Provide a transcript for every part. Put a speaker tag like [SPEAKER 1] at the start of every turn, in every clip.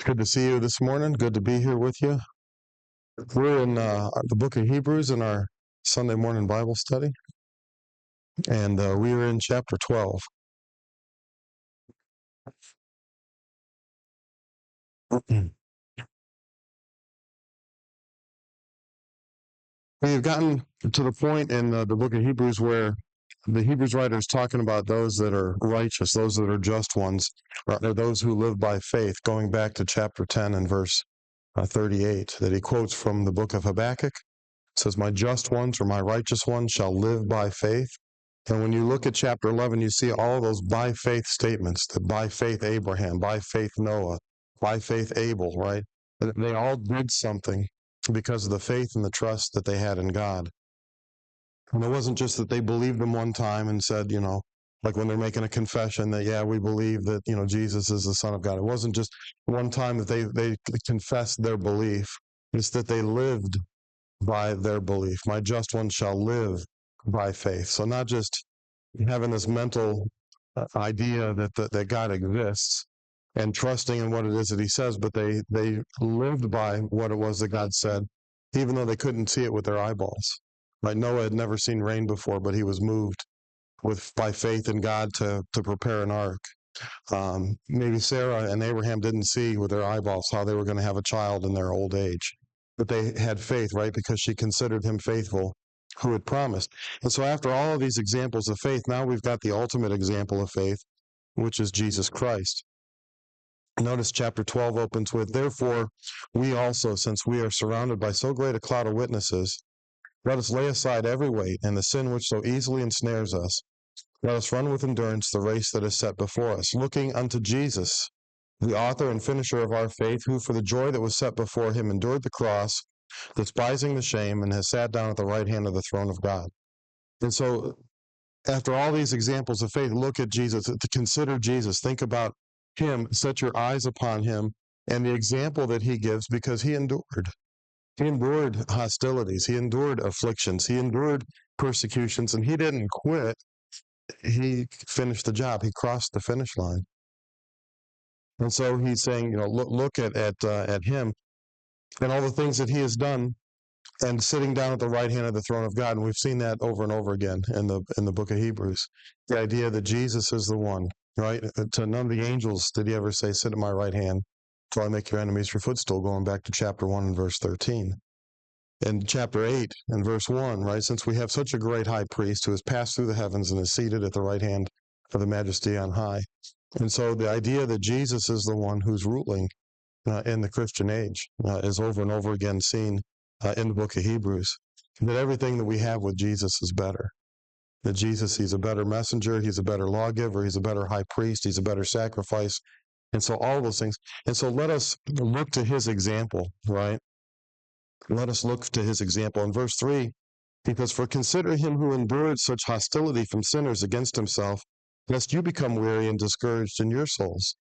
[SPEAKER 1] Good to see you this morning. Good to be here with you. We're in the book of Hebrews in our Sunday morning Bible study, and we are in chapter 12. We've gotten to the point in the book of Hebrews where the Hebrews writer is talking about those that are righteous, those that are just ones, or those who live by faith, going back to chapter 10 and verse 38, that he quotes from the book of Habakkuk. It says, "My just ones or my righteous ones shall live by faith." And when you look at chapter 11, you see all those by faith statements, that by faith Abraham, by faith Noah, by faith Abel, right? They all did something because of the faith and the trust that they had in God. And it wasn't just that they believed him one time and said, like when they're making a confession that, yeah, we believe that, Jesus is the Son of God. It wasn't just one time that they confessed their belief. It's that they lived by their belief. My just one shall live by faith. So not just having this mental idea that God exists and trusting in what it is that he says, but they lived by what it was that God said, even though they couldn't see it with their eyeballs. Right? Noah had never seen rain before, but he was moved by faith in God to prepare an ark. Maybe Sarah and Abraham didn't see with their eyeballs how they were going to have a child in their old age, but they had faith, right? Because she considered him faithful who had promised. And so after all of these examples of faith, now we've got the ultimate example of faith, which is Jesus Christ. Notice chapter 12 opens with, "Therefore, we also, since we are surrounded by so great a cloud of witnesses, let us lay aside every weight and the sin which so easily ensnares us. Let us run with endurance the race that is set before us, looking unto Jesus, the author and finisher of our faith, who for the joy that was set before him endured the cross, despising the shame, and has sat down at the right hand of the throne of God." And so, after all these examples of faith, look at Jesus, to consider Jesus, think about him, set your eyes upon him, and the example that he gives, because he endured. He endured hostilities, he endured afflictions, he endured persecutions, and he didn't quit. He finished the job. He crossed the finish line. And so he's saying, look at him and all the things that he has done, and sitting down at the right hand of the throne of God. And we've seen that over and over again in the book of Hebrews. The idea that Jesus is the one, right? To none of the angels did he ever say, "Sit at my right hand till I make your enemies your footstool," going back to chapter 1 and verse 13. In chapter 8 and verse 1, right? "Since we have such a great high priest who has passed through the heavens and is seated at the right hand of the majesty on high." And so the idea that Jesus is the one who's ruling in the Christian age is over and over again seen in the book of Hebrews, that everything that we have with Jesus is better. That Jesus, he's a better messenger, he's a better lawgiver, he's a better high priest, he's a better sacrifice. And so all those things. And so let us look to his example, right? Let us look to his example. In verse 3, because "For consider him who endured such hostility from sinners against himself, lest you become weary and discouraged in your souls."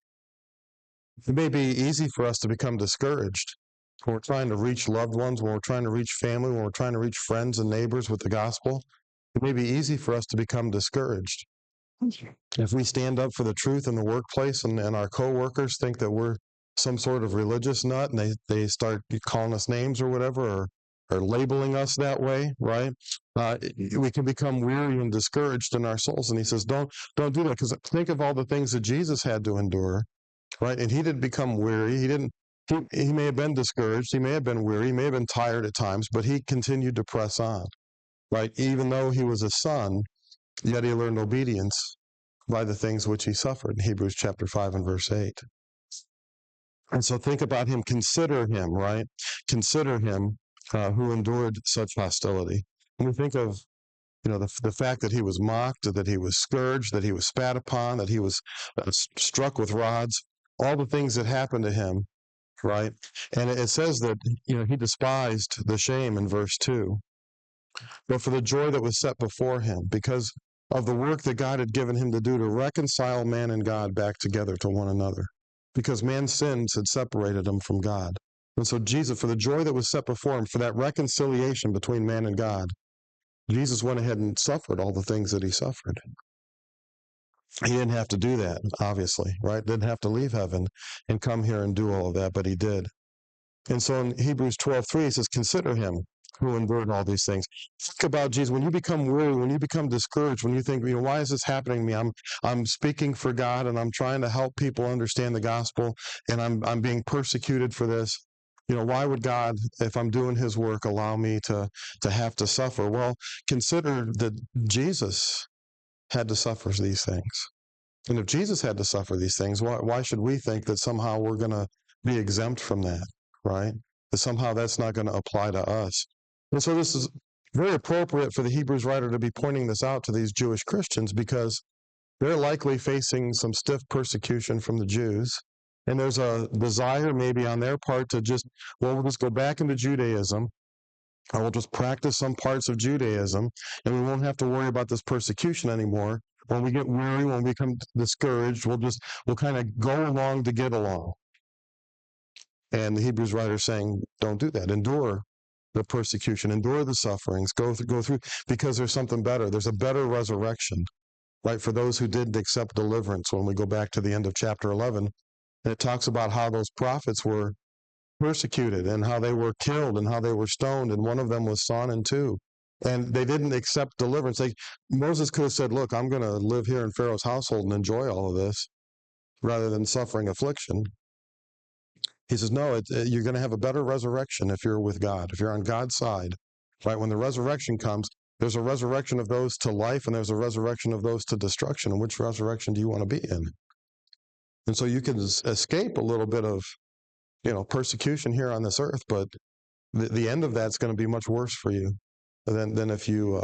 [SPEAKER 1] It may be easy for us to become discouraged when we're trying to reach loved ones, when we're trying to reach family, when we're trying to reach friends and neighbors with the gospel. It may be easy for us to become discouraged. If we stand up for the truth in the workplace and our coworkers think that we're some sort of religious nut, and they start calling us names or whatever, or labeling us that way, right? We can become weary and discouraged in our souls. And he says, don't do that, because think of all the things that Jesus had to endure, right? And he didn't become weary. He may have been discouraged. He may have been weary. He may have been tired at times, but he continued to press on, right? Even though he was a son, yet he learned obedience by the things which he suffered, in Hebrews chapter 5 and verse 8. And so think about him, consider him, right? Consider him who endured such hostility. And we think of, the fact that he was mocked, that he was scourged, that he was spat upon, that he was struck with rods, all the things that happened to him, right? And it says that, he despised the shame in verse 2. But for the joy that was set before him, because of the work that God had given him to do to reconcile man and God back together to one another, because man's sins had separated him from God. And so Jesus, for the joy that was set before him, for that reconciliation between man and God, Jesus went ahead and suffered all the things that he suffered. He didn't have to do that, obviously, right? Didn't have to leave heaven and come here and do all of that, but he did. And so in Hebrews 12:3, it says, consider him who endured all these things. Think about Jesus. When you become weary, when you become discouraged, when you think, why is this happening to me? I'm speaking for God and I'm trying to help people understand the gospel and I'm being persecuted for this. Why would God, if I'm doing his work, allow me to have to suffer? Well, consider that Jesus had to suffer these things. And if Jesus had to suffer these things, why should we think that somehow we're going to be exempt from that, right? That somehow that's not going to apply to us. And so this is very appropriate for the Hebrews writer to be pointing this out to these Jewish Christians because they're likely facing some stiff persecution from the Jews. And there's a desire maybe on their part to we'll just go back into Judaism. I will just practice some parts of Judaism, and we won't have to worry about this persecution anymore. When we get weary, when we become discouraged, we'll kind of go along to get along. And the Hebrews writer is saying, don't do that. Endure the persecution, endure the sufferings, go through, because there's something better. There's a better resurrection, right? For those who didn't accept deliverance. When we go back to the end of chapter 11, and it talks about how those prophets were persecuted and how they were killed and how they were stoned, and one of them was sawn in two. And they didn't accept deliverance. Moses could have said, look, I'm going to live here in Pharaoh's household and enjoy all of this rather than suffering affliction. He says, no, you're going to have a better resurrection if you're with God, if you're on God's side. Right? When the resurrection comes, there's a resurrection of those to life and there's a resurrection of those to destruction. And which resurrection do you want to be in? And so you can escape a little bit of persecution here on this earth, but the end of that's going to be much worse for you than if you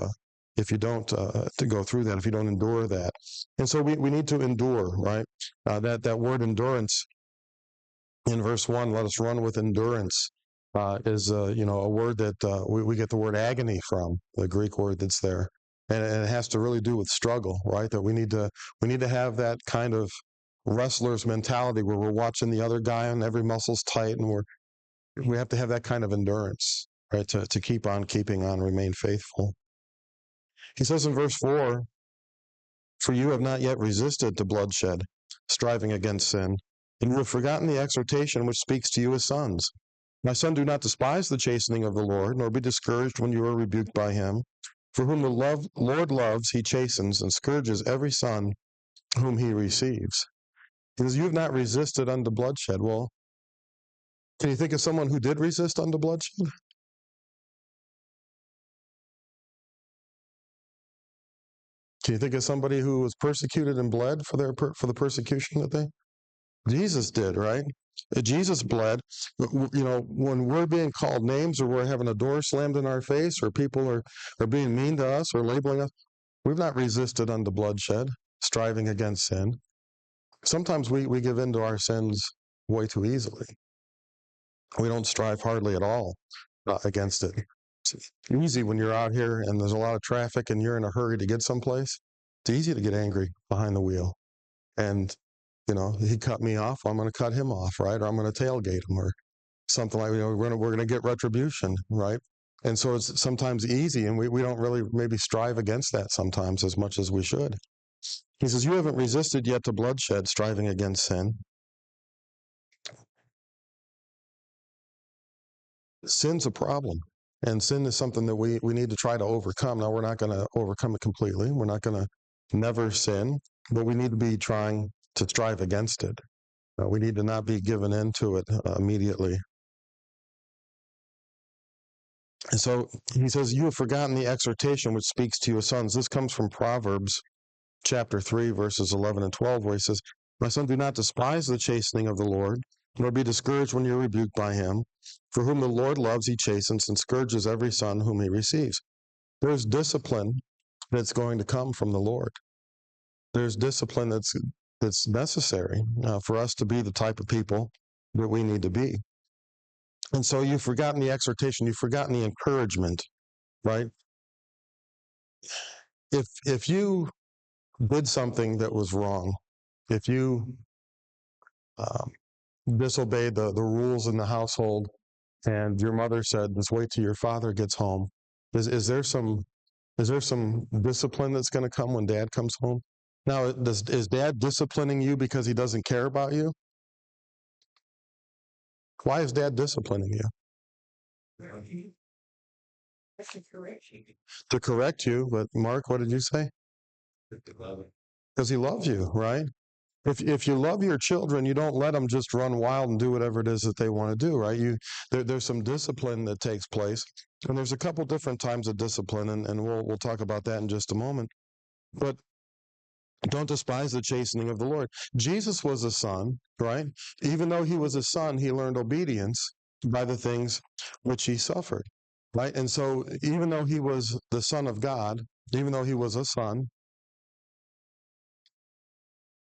[SPEAKER 1] don't to go through that, if you don't endure that. And so we need to endure, right? That word endurance in verse 1, let us run with endurance, is a word that we get the word agony from, the Greek word that's there, and it has to really do with struggle, right? That we need to have that kind of wrestler's mentality where we're watching the other guy and every muscle's tight, and we have to have that kind of endurance, right? To keep on keeping on, remain faithful. He says in verse 4, for you have not yet resisted to bloodshed, striving against sin, and you have forgotten the exhortation which speaks to you as sons. My son, do not despise the chastening of the Lord, nor be discouraged when you are rebuked by him. For whom the Lord loves, he chastens and scourges every son whom he receives. Because you have not resisted unto bloodshed. Well, can you think of someone who did resist unto bloodshed? Can you think of somebody who was persecuted and bled for the persecution that they? Jesus did, right? Jesus bled. When we're being called names or we're having a door slammed in our face or people are being mean to us or labeling us, we've not resisted unto bloodshed, striving against sin. Sometimes we give in to our sins way too easily. We don't strive hardly at all against it. It's easy when you're out here and there's a lot of traffic and you're in a hurry to get someplace. It's easy to get angry behind the wheel. And, he cut me off, I'm going to cut him off, right? Or I'm going to tailgate him or something like, we're going to get retribution, right? And so it's sometimes easy, and we don't really maybe strive against that sometimes as much as we should. He says, you haven't resisted yet to bloodshed, striving against sin. Sin's a problem, and sin is something that we need to try to overcome. Now, we're not going to overcome it completely. We're not going to never sin, but we need to be trying to strive against it. We need to not be given into it immediately. And so he says, you have forgotten the exhortation which speaks to you as sons. This comes from Proverbs chapter 3, verses 11 and 12, where he says, my son, do not despise the chastening of the Lord, nor be discouraged when you're rebuked by him. For whom the Lord loves, he chastens and scourges every son whom he receives. There's discipline that's going to come from the Lord. There's discipline that's necessary for us to be the type of people that we need to be. And so you've forgotten the exhortation, you've forgotten the encouragement, right? If you did something that was wrong, if you disobeyed the rules in the household, and your mother said, "Just wait till your father gets home," is there some discipline that's going to come when Dad comes home? Now, is dad disciplining you because he doesn't care about you? Why is dad disciplining you? To correct you, but Mark, what did you say? Because he loves you, right? If you love your children, you don't let them just run wild and do whatever it is that they want to do, right? There's some discipline that takes place, and there's a couple different types of discipline, and we'll talk about that in just a moment. But don't despise the chastening of the Lord. Jesus was a son, right? Even though he was a son, he learned obedience by the things which he suffered, right? And so, even though he was the Son of God, even though he was a son,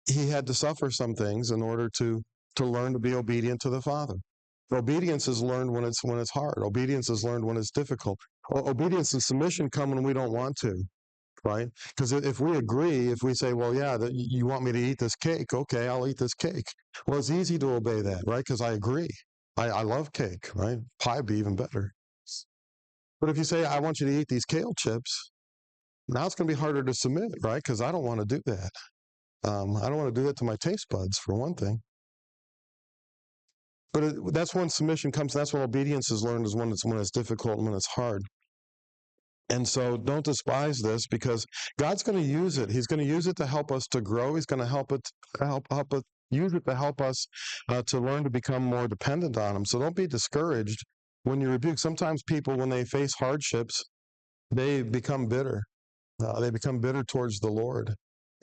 [SPEAKER 1] he had to suffer some things in order to learn to be obedient to the Father. Obedience is learned when it's hard. Obedience is learned when it's difficult. Obedience and submission come when we don't want to, right? Because if we agree, if we say, well, yeah, you want me to eat this cake, okay, I'll eat this cake. Well, it's easy to obey that, right? Because I agree. I love cake, right? Pie would be even better. But if you say, I want you to eat these kale chips, now it's going to be harder to submit, right? Because I don't want to do that. I don't want to do that to my taste buds, for one thing. But that's when submission comes. That's when obedience is learned, is when it's difficult and when it's hard. And so don't despise this, because God's going to use it. He's going to use it to help us to grow. He's going to help us use it to help us to learn to become more dependent on Him. So don't be discouraged when you rebuke. Sometimes people, when they face hardships, they become bitter. They become bitter towards the Lord.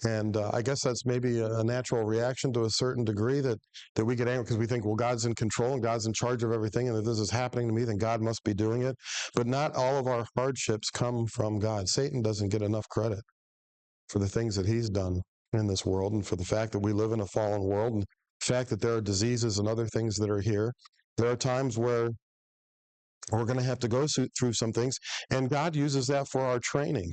[SPEAKER 1] And I guess that's maybe a natural reaction to a certain degree, that we get angry because we think, well, God's in control and God's in charge of everything. And if this is happening to me, then God must be doing it. But not all of our hardships come from God. Satan doesn't get enough credit for the things that he's done in this world, and for the fact that we live in a fallen world, and the fact that there are diseases and other things that are here. There are times where we're going to have to go through some things, and God uses that for our training.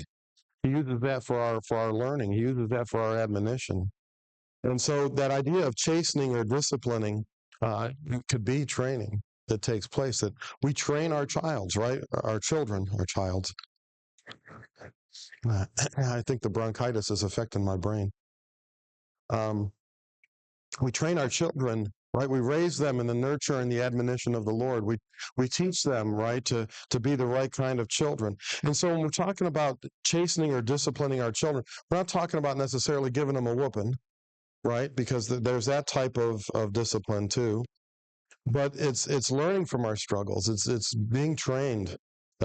[SPEAKER 1] He uses that for our learning. He uses that for our admonition. And so that idea of chastening or disciplining could be training that takes place. That we train our childs, right? Our children, our childs. I think the bronchitis is affecting my brain. We train our children, right? We raise them in the nurture and the admonition of the Lord. We teach them, right, to be the right kind of children. And so when we're talking about chastening or disciplining our children, we're not talking about necessarily giving them a whooping, right? Because there's that type of discipline too. But it's learning from our struggles. It's being trained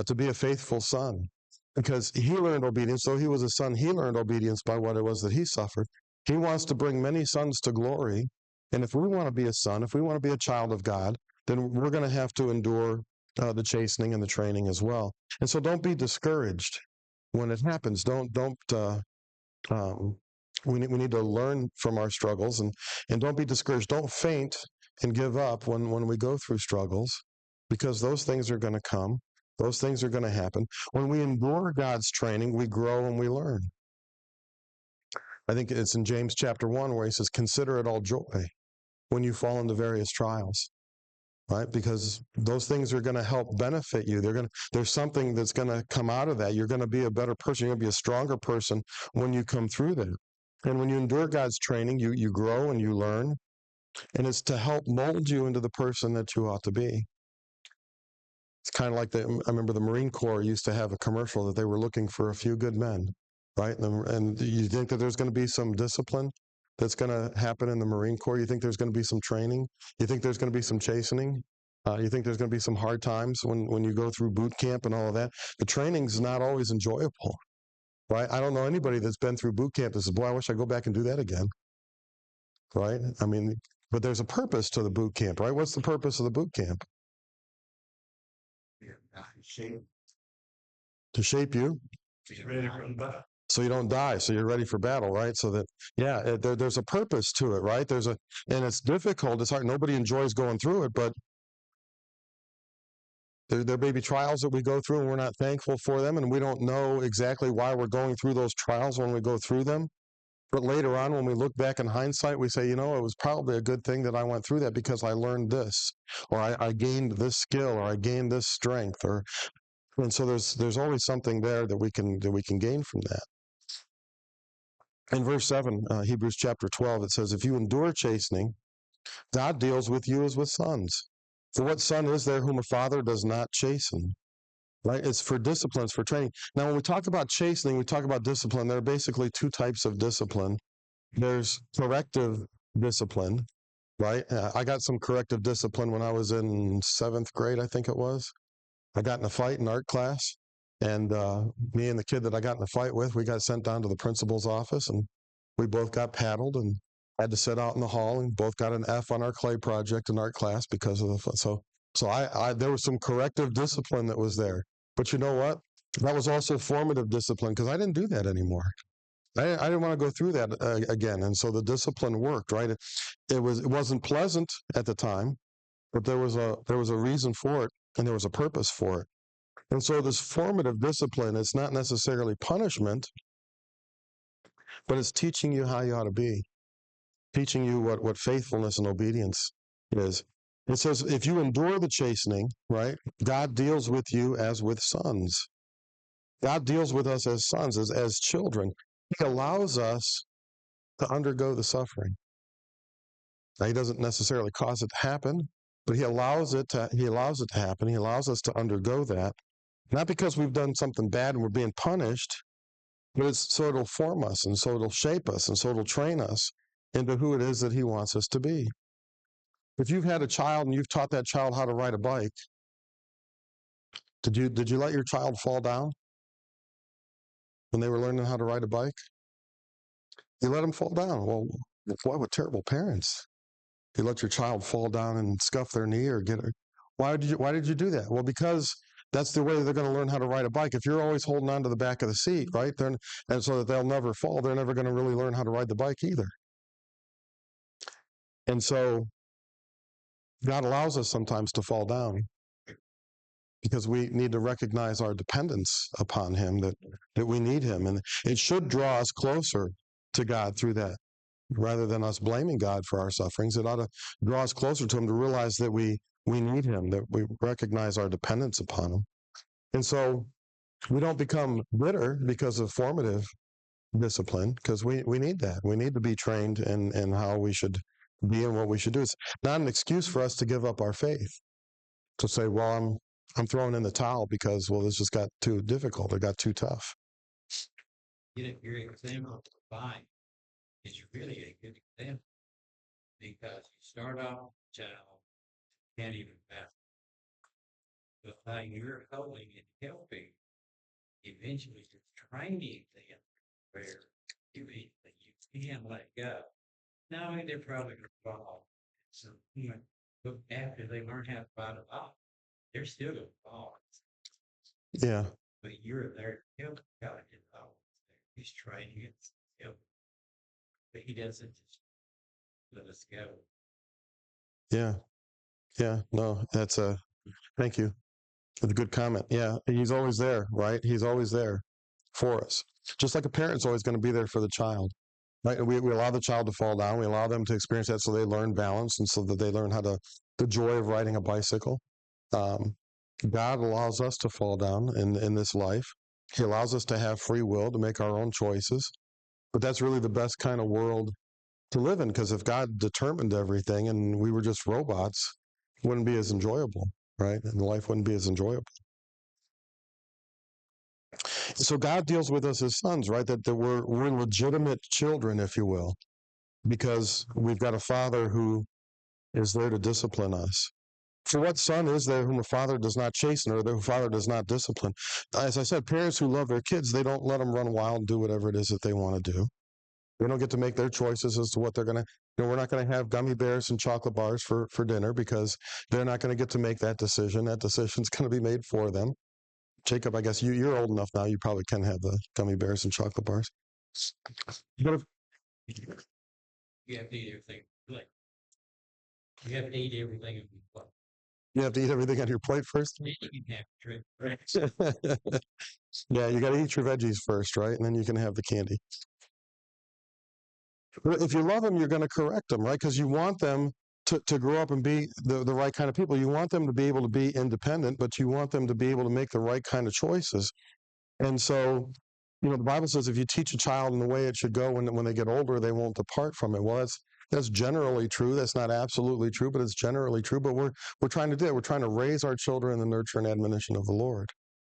[SPEAKER 1] to be a faithful son, because he learned obedience. Though he was a son, he learned obedience by what it was that he suffered. He wants to bring many sons to glory. And if we want to be a son, if we want to be a child of God, then we're going to have to endure the chastening and the training as well. And so don't be discouraged when it happens. Don't um, we need to learn from our struggles, and don't be discouraged. Don't faint and give up when we go through struggles, because those things are going to come. Those things are going to happen. When we endure God's training, we grow and we learn. I think it's in James chapter 1 where he says, consider it all joy when you fall into various trials, right? Because those things are going to help benefit you. There's something that's going to come out of that. You're going to be a better person. You're going to be a stronger person when you come through that. And when you endure God's training, you grow and you learn. And it's to help mold you into the person that you ought to be. It's kind of like I remember the Marine Corps used to have a commercial that they were looking for a few good men, right? And you think that there's going to be some discipline that's going to happen in the Marine Corps? You think there's going to be some training? You think there's going to be some chastening? You think there's going to be some hard times when you go through boot camp and all of that? The training's not always enjoyable, right? I don't know anybody that's been through boot camp that says, boy, I wish I'd go back and do that again, right? I mean, but there's a purpose to the boot camp, right? What's the purpose of the boot camp? To shape you so you don't die, so you're ready for battle, right? So that, yeah, there's a purpose to it, right? And it's difficult, it's hard, nobody enjoys going through it, but there may be trials that we go through and we're not thankful for them, and we don't know exactly why we're going through those trials when we go through them. But later on, when we look back in hindsight, we say, it was probably a good thing that I went through that, because I learned this, or I gained this skill, or I gained this strength, and so there's always something there that we can gain from that. In verse 7, Hebrews chapter 12, it says, if you endure chastening, God deals with you as with sons. For what son is there whom a father does not chasten? Right? It's for discipline, it's for training. Now, when we talk about chastening, we talk about discipline. There are basically two types of discipline. There's corrective discipline, right? I got some corrective discipline when I was in 7th grade, I think it was. I got in a fight in art class, and me and the kid that I got in a fight with, we got sent down to the principal's office, and we both got paddled and had to sit out in the hall, and both got an F on our clay project in art class because of the so I there was some corrective discipline that was there. But you know what? That was also formative discipline because I didn't do that anymore. I didn't want to go through that again, and so the discipline worked. Right? It wasn't pleasant at the time, but there was a reason for it, and there was a purpose for it. And so this formative discipline, it's not necessarily punishment, but it's teaching you how you ought to be, teaching you what faithfulness and obedience is. It says, if you endure the chastening, right, God deals with you as with sons. God deals with us as sons, as children. He allows us to undergo the suffering. Now, he doesn't necessarily cause it to happen, but he allows it to happen. He allows us to undergo that, not because we've done something bad and we're being punished, but it's so it'll form us, and so it'll shape us, and so it'll train us into who it is that he wants us to be. If you've had a child and you've taught that child how to ride a bike, did you let your child fall down when they were learning how to ride a bike? You let them fall down. Well, boy, what terrible parents. You let your child fall down and scuff their knee or get her. Why did you do that? Well, because that's the way they're going to learn how to ride a bike. If you're always holding on to the back of the seat, right, and so that they'll never fall, they're never going to really learn how to ride the bike either. And so God allows us sometimes to fall down because we need to recognize our dependence upon him, that we need him. And it should draw us closer to God through that. Rather than us blaming God for our sufferings, it ought to draw us closer to him to realize that we need him, that we recognize our dependence upon him. And so we don't become bitter because of formative discipline, because we need that. We need to be trained in how we should be and what we should do. It's not an excuse for us to give up our faith, to say, well, I'm throwing in the towel because, well, this just got too difficult. It got too tough.
[SPEAKER 2] Your example of fine is really a good example because you start off child, can't even pass. But by you're helping and helping, eventually you're training them where you can let go. Now they're probably going to fall. So, but after they learn how to fight it off, they're still going to fall.
[SPEAKER 1] Yeah.
[SPEAKER 2] But you're there to help God get out. He's training it, help. But he doesn't just let us go.
[SPEAKER 1] Yeah. Yeah. No, thank you. That's a good comment. Yeah. He's always there, right? He's always there for us. Just like a parent's always going to be there for the child. Right? We allow the child to fall down. We allow them to experience that so they learn balance and so that they learn the joy of riding a bicycle. God allows us to fall down in this life. He allows us to have free will to make our own choices. But that's really the best kind of world to live in, because if God determined everything and we were just robots, it wouldn't be as enjoyable, right? And life wouldn't be as enjoyable. So God deals with us as sons, right? That we're legitimate children, if you will, because we've got a father who is there to discipline us. For what son is there whom a father does not chasten, or the father does not discipline? As I said, parents who love their kids, they don't let them run wild and do whatever it is that they want to do. They don't get to make their choices as to what they're going to, we're not going to have gummy bears and chocolate bars for dinner, because they're not going to get to make that decision. That decision's going to be made for them. Jacob, I guess you're old enough now, you probably can have the gummy bears and chocolate bars. But if,
[SPEAKER 2] You have to eat everything. Like, you have to eat everything in your plate.
[SPEAKER 1] you have to eat everything on your plate first?
[SPEAKER 2] Then you can have trick.
[SPEAKER 1] Yeah, you got to eat your veggies first, right? And then you can have the candy. But if you love them, you're going to correct them, right? Because you want them to grow up and be the right kind of people. You want them to be able to be independent, but you want them to be able to make the right kind of choices. And so the Bible says if you teach a child in the way it should go, when they get older, they won't depart from it. Well, that's generally true. That's not absolutely true, but it's generally true. But we're trying to do it. We're trying to raise our children in the nurture and admonition of the Lord,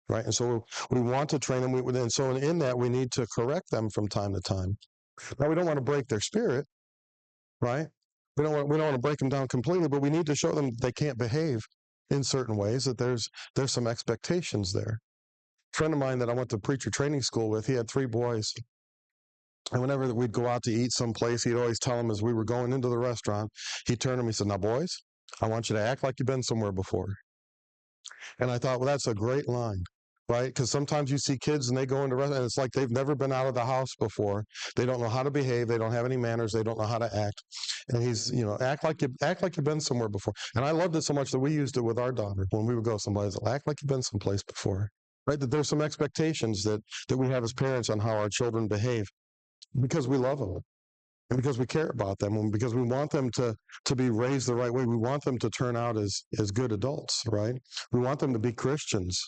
[SPEAKER 1] right? And so we want to train them. And so in that, we need to correct them from time to time. Now, we don't want to break their spirit, right? We don't want to break them down completely, but we need to show them they can't behave in certain ways, that there's some expectations there. A friend of mine that I went to preacher training school with, he had 3 boys. And whenever we'd go out to eat someplace, he'd always tell them as we were going into the restaurant, he'd turn to them, he said, "Now, boys, I want you to act like you've been somewhere before." And I thought, well, that's a great line, right? Because sometimes you see kids and they go into restaurants and it's like they've never been out of the house before. They don't know how to behave. They don't have any manners. They don't know how to act. And he's, act like you've been somewhere before. And I loved it so much that we used it with our daughter when we would go someplace. Act like you've been someplace before, right? That there's some expectations that we have as parents on how our children behave because we love them. And because we care about them, and because we want them to be raised the right way. We want them to turn out as good adults, right? We want them to be Christians.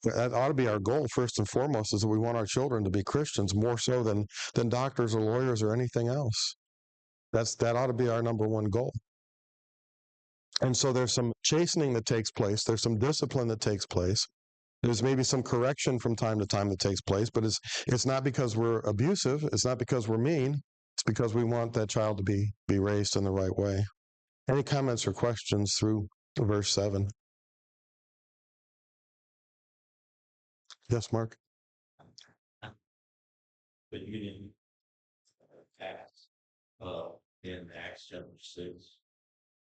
[SPEAKER 1] That ought to be our goal first and foremost, is that we want our children to be Christians more so than doctors or lawyers or anything else. That ought to be our number one goal. And so there's some chastening that takes place. There's some discipline that takes place. There's maybe some correction from time to time that takes place, but it's not because we're abusive. It's not because we're mean. It's because we want that child to be raised in the right way. Any comments or questions through verse 7? Yes, Mark?
[SPEAKER 2] But you didn't pass in Acts chapter 6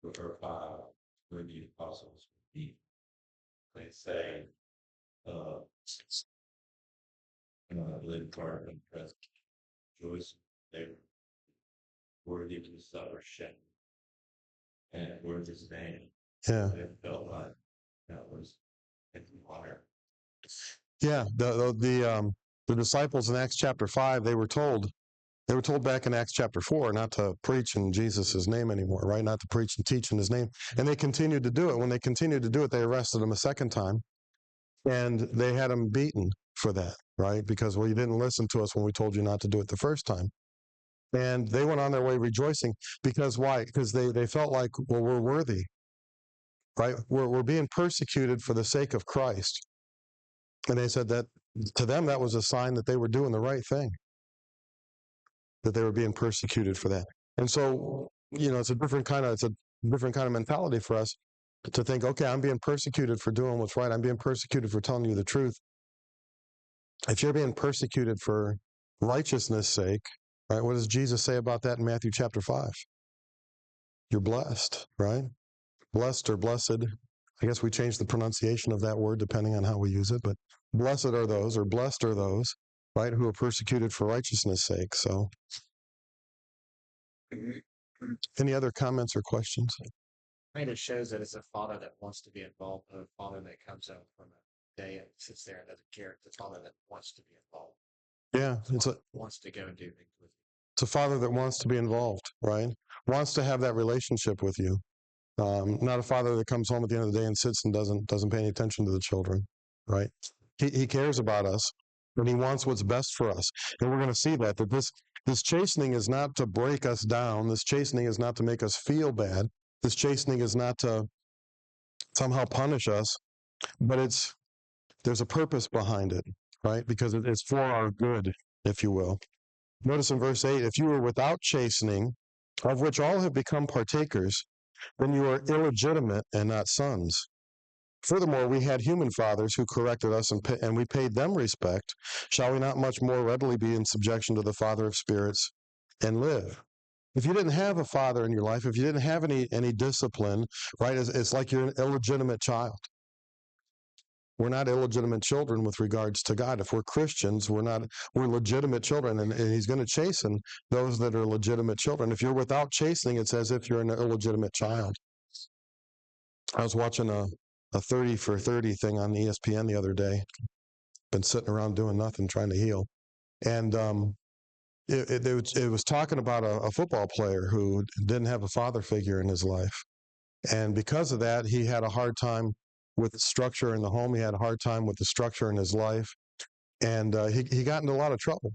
[SPEAKER 2] or 5 where the apostles meet. They say, live part of the present, rejoice, they were worthy to suffer shame and worthy his name.
[SPEAKER 1] Yeah.
[SPEAKER 2] It felt like that was in the water.
[SPEAKER 1] Yeah. The disciples in Acts chapter 5, they were told back in Acts chapter 4 not to preach in Jesus' name anymore, right? Not to preach and teach in his name. And they continued to do it. When they continued to do it, they arrested him a second time. And they had him beaten for that, right? Because, well, you didn't listen to us when we told you not to do it the first time. And they went on their way rejoicing. Because why? Because they felt like, well, we're worthy, right? We're being persecuted for the sake of Christ. And they said that to them, that was a sign that they were doing the right thing, that they were being persecuted for that. And so, it's a different kind of mentality for us to think, okay, I'm being persecuted for doing what's right. I'm being persecuted for telling you the truth. If you're being persecuted for righteousness' sake, right? What does Jesus say about that in Matthew chapter 5? You're blessed, right? Blessed or blessed. I guess we change the pronunciation of that word depending on how we use it, but blessed are those, or blessed are those, right, who are persecuted for righteousness' sake. So, any other comments or questions?
[SPEAKER 3] I mean, it shows that it's a father that wants to be involved, a father that comes out from a day and sits there and doesn't care. It's a father that wants to be involved.
[SPEAKER 1] Yeah,
[SPEAKER 3] Wants to go and do things with you.
[SPEAKER 1] It's a father that wants to be involved, right? Wants to have that relationship with you. Not a father that comes home at the end of the day and sits and doesn't pay any attention to the children, right? He cares about us, and he wants what's best for us. And we're going to see that this chastening is not to break us down. This chastening is not to make us feel bad. This chastening is not to somehow punish us, but there's a purpose behind it, right? Because it's for our good, if you will. Notice in verse 8, if you were without chastening, of which all have become partakers, then you are illegitimate and not sons. Furthermore, we had human fathers who corrected us, and we paid them respect. Shall we not much more readily be in subjection to the Father of spirits and live? If you didn't have a father in your life, if you didn't have any discipline, right, it's like you're an illegitimate child. We're not illegitimate children with regards to God. If we're Christians, we're legitimate children, and he's going to chasten those that are legitimate children. If you're without chastening, it's as if you're an illegitimate child. I was watching a 30 for 30 thing on ESPN the other day. Been sitting around doing nothing, trying to heal. And it was talking about a football player who didn't have a father figure in his life. And because of that, he had a hard time with structure in the home. He had a hard time with the structure in his life. And he got into a lot of trouble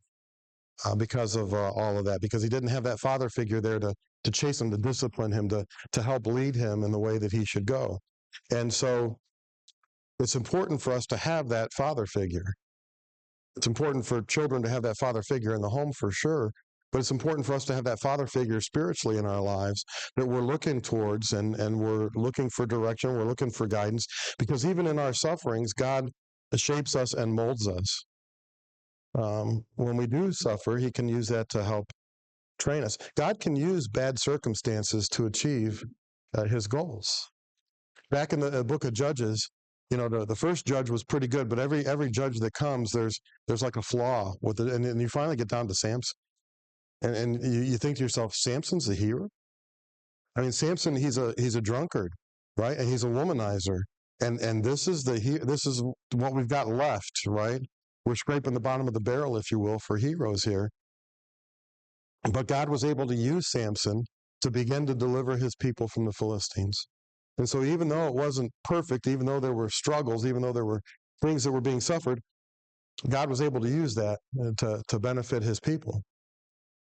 [SPEAKER 1] because of all of that, because he didn't have that father figure there to chase him, to discipline him, to help lead him in the way that he should go. And so it's important for us to have that father figure. It's important for children to have that father figure in the home for sure, but it's important for us to have that father figure spiritually in our lives that we're looking towards, and we're looking for direction, we're looking for guidance, because even in our sufferings, God shapes us and molds us. When we do suffer, he can use that to help train us. God can use bad circumstances to achieve his goals. Back in the book of Judges, the first judge was pretty good, but every judge that comes, there's like a flaw with it, and you finally get down to Samson, and you think to yourself, Samson's the hero. I mean, Samson, he's a drunkard, right, and he's a womanizer, and this is what we've got left, right? We're scraping the bottom of the barrel, if you will, for heroes here. But God was able to use Samson to begin to deliver his people from the Philistines. And so even though it wasn't perfect, even though there were struggles, even though there were things that were being suffered, God was able to use that to benefit his people.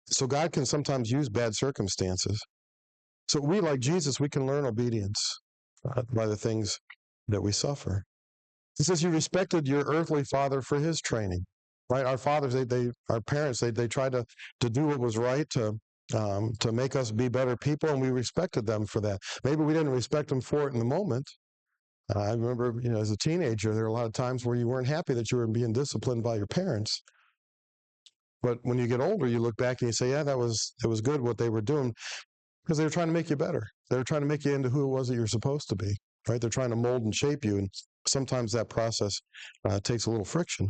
[SPEAKER 1] So God can sometimes use bad circumstances. So we, like Jesus, we can learn obedience by the things that we suffer. He says, you respected your earthly father for his training, right? Our fathers, our parents, they tried to do what was right to make us be better people, and we respected them for that. Maybe we didn't respect them for it in the moment. I remember, as a teenager, there were a lot of times where you weren't happy that you were being disciplined by your parents. But when you get older, you look back and you say, yeah, it was good what they were doing, because they were trying to make you better. They were trying to make you into who it was that you're supposed to be, right? They're trying to mold and shape you, and sometimes that process takes a little friction.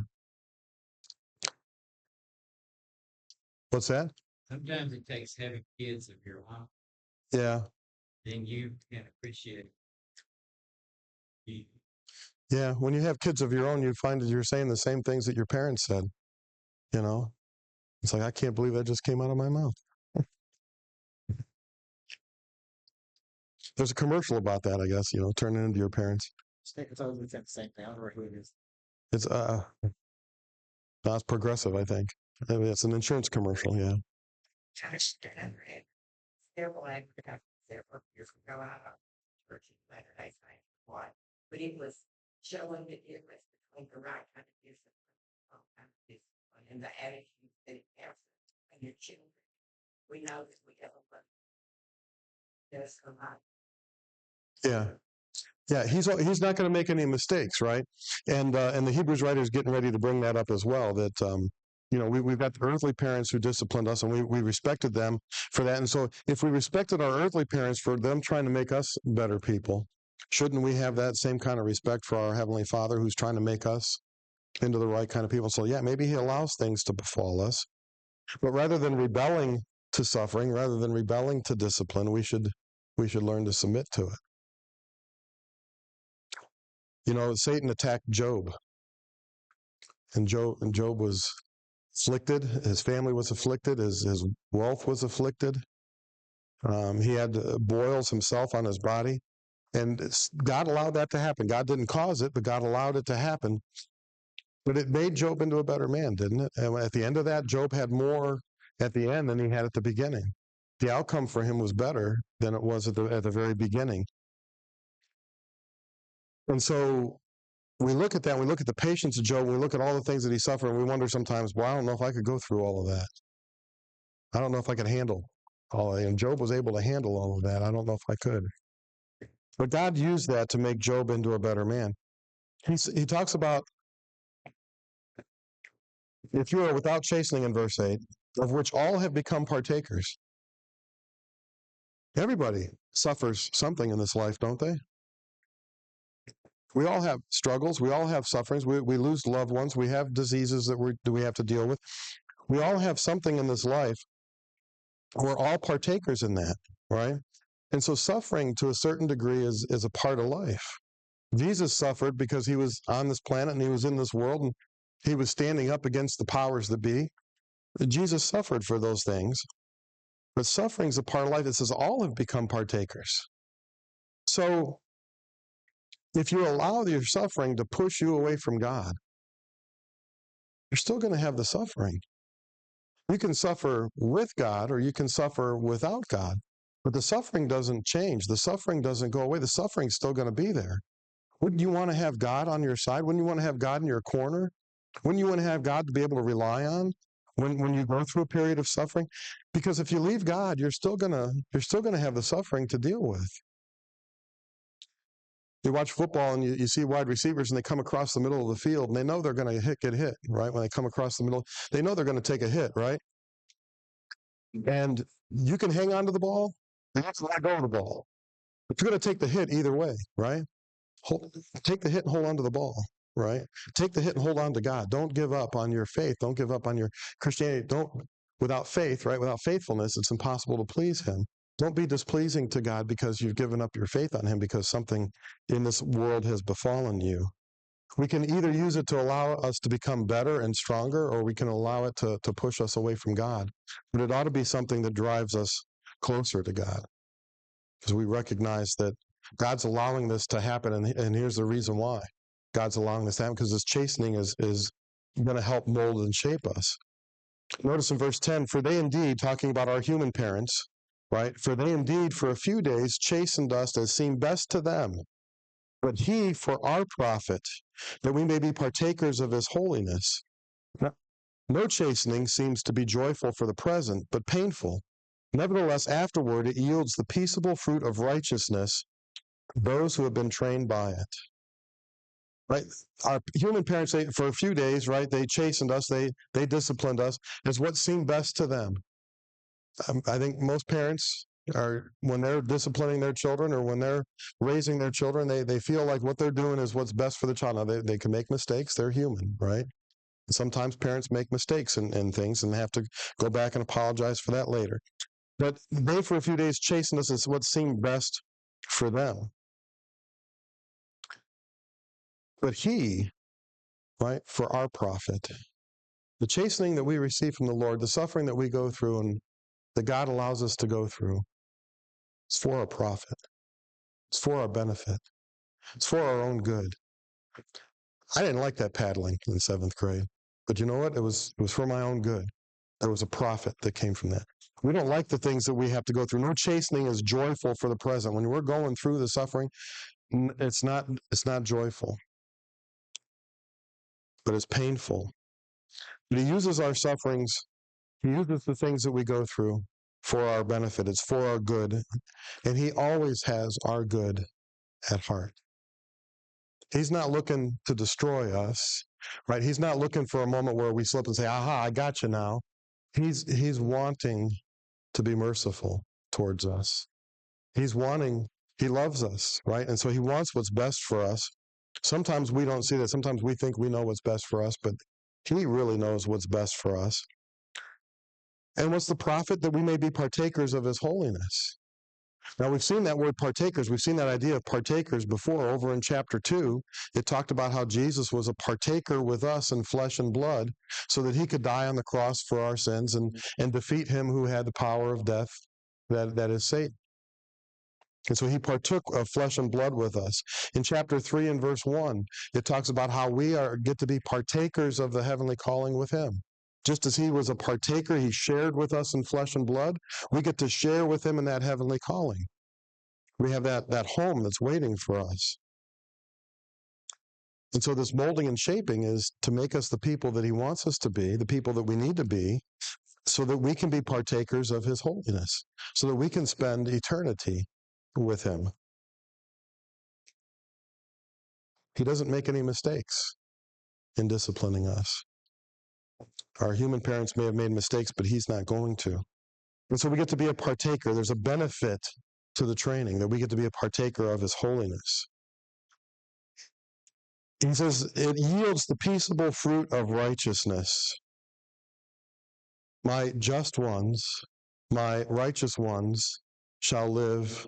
[SPEAKER 1] What's that?
[SPEAKER 2] Sometimes it takes having kids of your own,
[SPEAKER 1] Yeah.
[SPEAKER 2] then you can appreciate it.
[SPEAKER 1] Yeah. When you have kids of your own, you find that you're saying the same things that your parents said. It's like, I can't believe that just came out of my mouth. There's a commercial about that, I guess, turning into your parents.
[SPEAKER 3] It's always the same thing. I don't remember who it is.
[SPEAKER 1] It's Progressive, I think. I mean, it's an insurance commercial, yeah.
[SPEAKER 4] Church it. Still like several years ago out of church in Latter Day Saints what, but it was showing the difference between the right kind of discipline, wrong kind of discipline, and the attitude that it has and your children. We know that we have a lot. There's a lot.
[SPEAKER 1] Yeah. Yeah, he's not going to make any mistakes, right? And the Hebrews writer is getting ready to bring that up as well. That we've got the earthly parents who disciplined us, and we respected them for that. And so, if we respected our earthly parents for them trying to make us better people, shouldn't we have that same kind of respect for our Heavenly Father who's trying to make us into the right kind of people? So, yeah, maybe He allows things to befall us, but rather than rebelling to suffering, rather than rebelling to discipline, we should learn to submit to it. Satan attacked Job, and Job was afflicted. His family was afflicted. His wealth was afflicted. He had boils himself on his body, and God allowed that to happen. God didn't cause it, but God allowed it to happen. But it made Job into a better man, didn't it? And at the end of that, Job had more at the end than he had at the beginning. The outcome for him was better than it was at the very beginning. And so we look at that, we look at the patience of Job, we look at all the things that he suffered, and we wonder sometimes, well, I don't know if I could go through all of that. I don't know if I could handle all of that. And Job was able to handle all of that. I don't know if I could. But God used that to make Job into a better man. He talks about, if you are without chastening in verse 8, of which all have become partakers. Everybody suffers something in this life, don't they? We all have struggles. We all have sufferings. We lose loved ones. We have diseases that we have to deal with. We all have something in this life. We're all partakers in that, right? And so suffering to a certain degree is a part of life. Jesus suffered because he was on this planet and he was in this world and he was standing up against the powers that be. Jesus suffered for those things. But suffering is a part of life. It says all have become partakers. So if you allow your suffering to push you away from God, you're still going to have the suffering. You can suffer with God or you can suffer without God. But the suffering doesn't change. The suffering doesn't go away. The suffering's still going to be there. Wouldn't you want to have God on your side? Wouldn't you want to have God in your corner? Wouldn't you want to have God to be able to rely on when you go through a period of suffering? Because if you leave God, you're still gonna have the suffering to deal with. You watch football and you see wide receivers and they come across the middle of the field and they know they're going to get hit, right? When they come across the middle, they know they're going to take a hit, right? And you can hang on to the ball, you have to let go of the ball. But you're going to take the hit either way, right? Take the hit and hold on to the ball, right? Take the hit and hold on to God. Don't give up on your faith. Don't give up on your Christianity. Without faith, right? Without faithfulness, it's impossible to please Him. Don't be displeasing to God because you've given up your faith on Him because something in this world has befallen you. We can either use it to allow us to become better and stronger, or we can allow it to push us away from God. But it ought to be something that drives us closer to God, because we recognize that God's allowing this to happen, and here's the reason why. God's allowing this to happen, because this chastening is going to help mold and shape us. Notice in verse 10, for they indeed, talking about our human parents, right? For they indeed for a few days chastened us as seemed best to them, but He for our profit, that we may be partakers of His holiness. Now, no chastening seems to be joyful for the present, but painful. Nevertheless, afterward it yields the peaceable fruit of righteousness to those who have been trained by it. Right? Our human parents, for a few days, right, they chastened us, they disciplined us as what seemed best to them. I think most parents are, when they're disciplining their children or when they're raising their children, they feel like what they're doing is what's best for the child. Now, they can make mistakes. They're human, right? And sometimes parents make mistakes in things and have to go back and apologize for that later. But they, for a few days, chastened us as what seemed best for them. But He, right, for our profit. The chastening that we receive from the Lord, the suffering that we go through and that God allows us to go through, it's for our profit. It's for our benefit. It's for our own good. I didn't like that paddling in 7th grade, but you know what? It was for my own good. There was a profit that came from that. We don't like the things that we have to go through. No chastening is joyful for the present. When we're going through the suffering, it's not joyful, but it's painful. But He uses our sufferings, He uses the things that we go through for our benefit. It's for our good. And He always has our good at heart. He's not looking to destroy us, right? He's not looking for a moment where we slip and say, aha, I got you now. He's wanting to be merciful towards us. He loves us, right? And so He wants what's best for us. Sometimes we don't see that. Sometimes we think we know what's best for us, but He really knows what's best for us. And what's the profit? That we may be partakers of His holiness. Now, we've seen that word partakers. We've seen that idea of partakers before. Over in chapter 2, it talked about how Jesus was a partaker with us in flesh and blood so that He could die on the cross for our sins and defeat him who had the power of death, that is Satan. And so He partook of flesh and blood with us. In chapter 3 and verse 1, it talks about how we get to be partakers of the heavenly calling with Him. Just as He was a partaker, He shared with us in flesh and blood, we get to share with Him in that heavenly calling. We have that home that's waiting for us. And so this molding and shaping is to make us the people that He wants us to be, the people that we need to be, so that we can be partakers of His holiness, so that we can spend eternity with Him. He doesn't make any mistakes in disciplining us. Our human parents may have made mistakes, but He's not going to. And so we get to be a partaker. There's a benefit to the training, that we get to be a partaker of His holiness. He says, it yields the peaceable fruit of righteousness. My just ones, my righteous ones shall live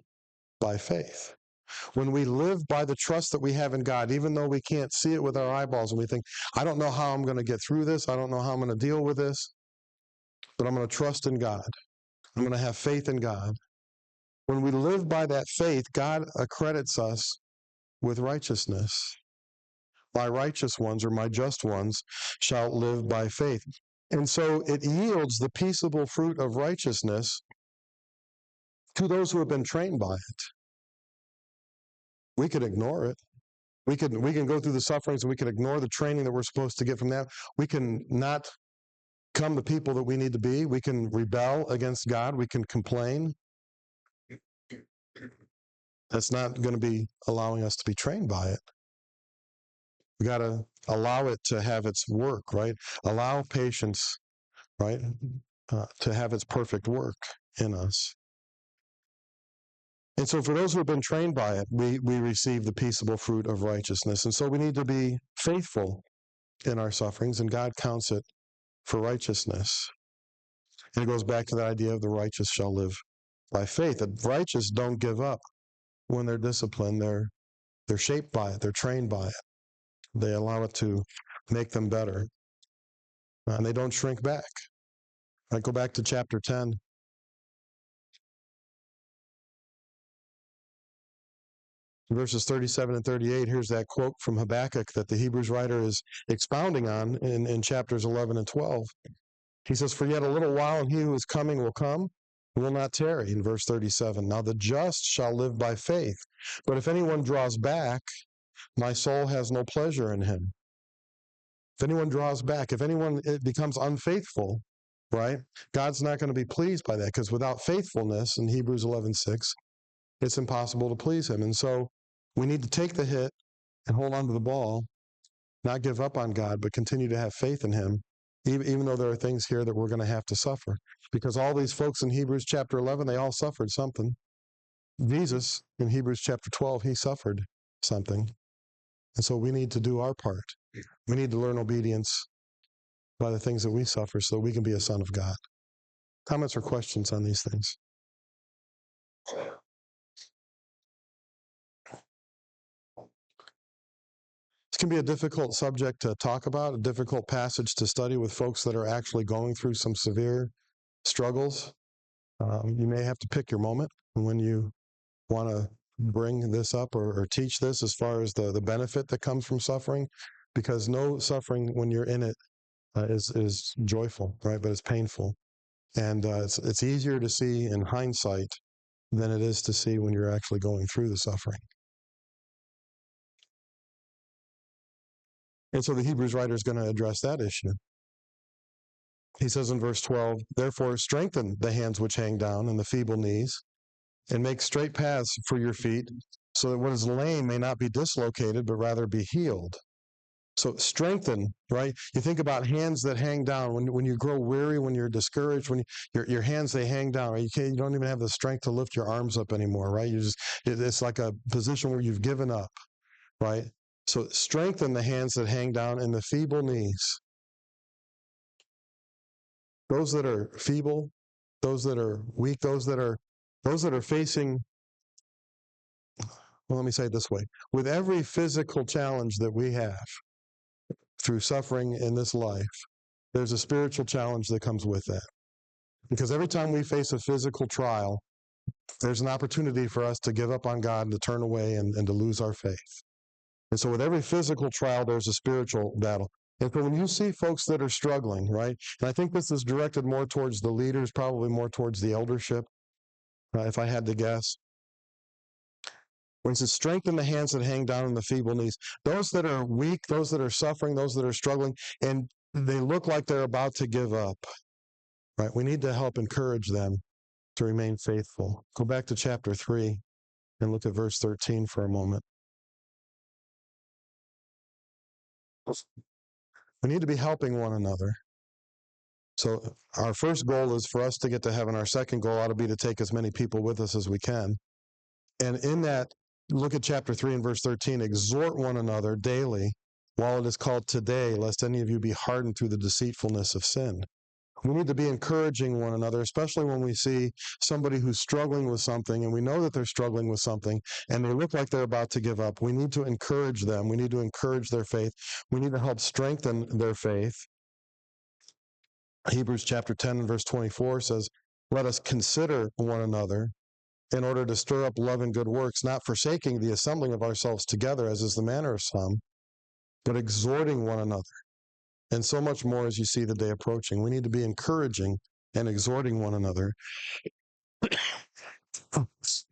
[SPEAKER 1] by faith. When we live by the trust that we have in God, even though we can't see it with our eyeballs and we think, I don't know how I'm going to get through this. I don't know how I'm going to deal with this, but I'm going to trust in God. I'm going to have faith in God. When we live by that faith, God accredits us with righteousness. my righteous ones or my just ones shall live by faith. And so it yields the peaceable fruit of righteousness to those who have been trained by it. We could ignore it. We can go through the sufferings and we can ignore the training that we're supposed to get from that. We can not become the people that we need to be. We can rebel against God. We can complain. That's not going to be allowing us to be trained by it. We got to allow it to have its work, right? Allow patience, right, to have its perfect work in us. And so for those who have been trained by it, we receive the peaceable fruit of righteousness. And so we need to be faithful in our sufferings, and God counts it for righteousness. And it goes back to the idea of the righteous shall live by faith. The righteous don't give up when they're disciplined. They're shaped by it. They're trained by it. They allow it to make them better. And they don't shrink back. I go back to chapter 10. Verses 37 and 38, here's that quote from Habakkuk that the Hebrews writer is expounding on in chapters 11 and 12. He says, "For yet a little while, and he who is coming will come, and will not tarry." In verse 37, "Now the just shall live by faith. But if anyone draws back, my soul has no pleasure in him." If anyone draws back, if anyone becomes unfaithful, right, God's not going to be pleased by that, because without faithfulness, in Hebrews 11:6, it's impossible to please him. And so we need to take the hit and hold on to the ball, not give up on God, but continue to have faith in him, even though there are things here that we're going to have to suffer. Because all these folks in Hebrews chapter 11, they all suffered something. Jesus, in Hebrews chapter 12, he suffered something. And so we need to do our part. We need to learn obedience by the things that we suffer so we can be a son of God. Comments or questions on these things? This can be a difficult subject to talk about, a difficult passage to study with folks that are actually going through some severe struggles. You may have to pick your moment when you want to bring this up or teach this as far as the benefit that comes from suffering, because no suffering when you're in it is joyful, right? But it's painful. And it's easier to see in hindsight than it is to see when you're actually going through the suffering. And so the Hebrews writer is going to address that issue. He says in verse 12, "Therefore strengthen the hands which hang down and the feeble knees, and make straight paths for your feet, so that what is lame may not be dislocated, but rather be healed." So strengthen, right? You think about hands that hang down. When you grow weary, when you're discouraged, when your hands, they hang down, right? You don't even have the strength to lift your arms up anymore, right? It's like a position where you've given up, right? So strengthen the hands that hang down and the feeble knees. Those that are feeble, those that are weak, those that are facing, well, let me say it this way. With every physical challenge that we have through suffering in this life, there's a spiritual challenge that comes with that. Because every time we face a physical trial, there's an opportunity for us to give up on God and to turn away and to lose our faith. And so with every physical trial, there's a spiritual battle. And so when you see folks that are struggling, right, and I think this is directed more towards the leaders, probably more towards the eldership, if I had to guess. When it says strengthen the hands that hang down and the feeble knees, those that are weak, those that are suffering, those that are struggling, and they look like they're about to give up, right? We need to help encourage them to remain faithful. Go back to chapter 3 and look at verse 13 for a moment. We need to be helping one another. So our first goal is for us to get to heaven. Our second goal ought to be to take as many people with us as we can. And in that, look at chapter 3 and verse 13. Exhort one another daily while it is called today, lest any of you be hardened through the deceitfulness of sin. We need to be encouraging one another, especially when we see somebody who's struggling with something and we know that they're struggling with something and they look like they're about to give up. We need to encourage them. We need to encourage their faith. We need to help strengthen their faith. Hebrews chapter 10 and verse 24 says, "Let us consider one another in order to stir up love and good works, not forsaking the assembling of ourselves together, as is the manner of some, but exhorting one another. And so much more as you see the day approaching. We need to be encouraging and exhorting one another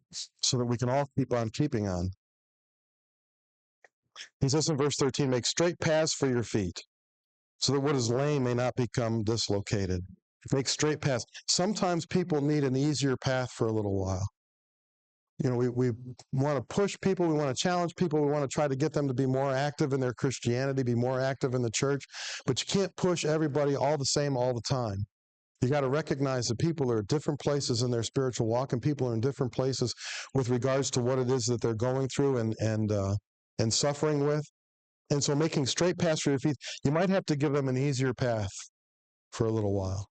[SPEAKER 1] so that we can all keep on keeping on. He says in verse 13, make straight paths for your feet, so that what is lame may not become dislocated. Make straight paths. Sometimes people need an easier path for a little while. We want to push people, we want to challenge people, we want to try to get them to be more active in their Christianity, be more active in the church, but you can't push everybody all the same all the time. You got to recognize that people are at different places in their spiritual walk, and people are in different places with regards to what it is that they're going through and suffering with. And so making straight paths for your feet, you might have to give them an easier path for a little while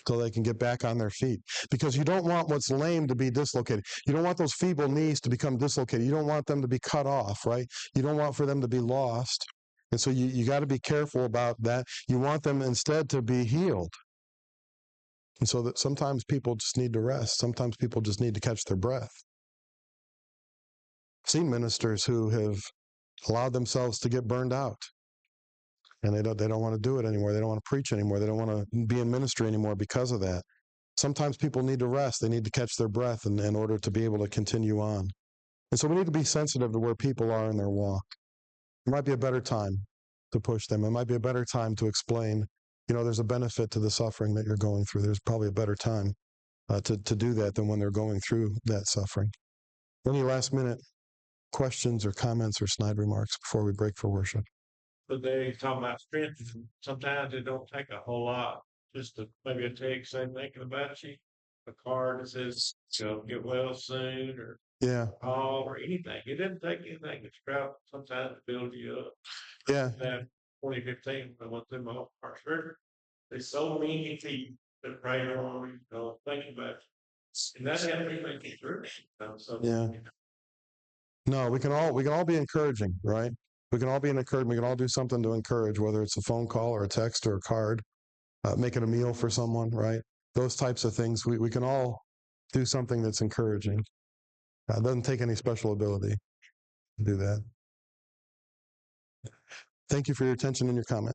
[SPEAKER 1] so they can get back on their feet. Because you don't want what's lame to be dislocated. You don't want those feeble knees to become dislocated. You don't want them to be cut off, right? You don't want for them to be lost. And so you got to be careful about that. You want them instead to be healed. And so that sometimes people just need to rest. Sometimes people just need to catch their breath. I've seen ministers who have allowed themselves to get burned out. And they don't want to do it anymore. They don't want to preach anymore. They don't want to be in ministry anymore because of that. Sometimes people need to rest. They need to catch their breath in order to be able to continue on. And so we need to be sensitive to where people are in their walk. It might be a better time to push them. It might be a better time to explain, there's a benefit to the suffering that you're going through. There's probably a better time to do that than when they're going through that suffering. Any last minute questions or comments or snide remarks before we break for worship?
[SPEAKER 5] But they talk about strength, and sometimes it don't take a whole lot. Just to maybe a text saying thinking about you, a card that says get well soon, or
[SPEAKER 1] Yeah.
[SPEAKER 5] call or anything. It doesn't take anything extra sometimes to build you up.
[SPEAKER 1] Yeah.
[SPEAKER 5] That 2015 I went through my heart surgery. There's so many people that pray for me, thinking about you. And that's how they make it through. So
[SPEAKER 1] Yeah. No, we can all be encouraging, right? We can all be encouraging. We can all do something to encourage, whether it's a phone call or a text or a card, making a meal for someone, right? Those types of things. We can all do something that's encouraging. It doesn't take any special ability to do that. Thank you for your attention and your comments.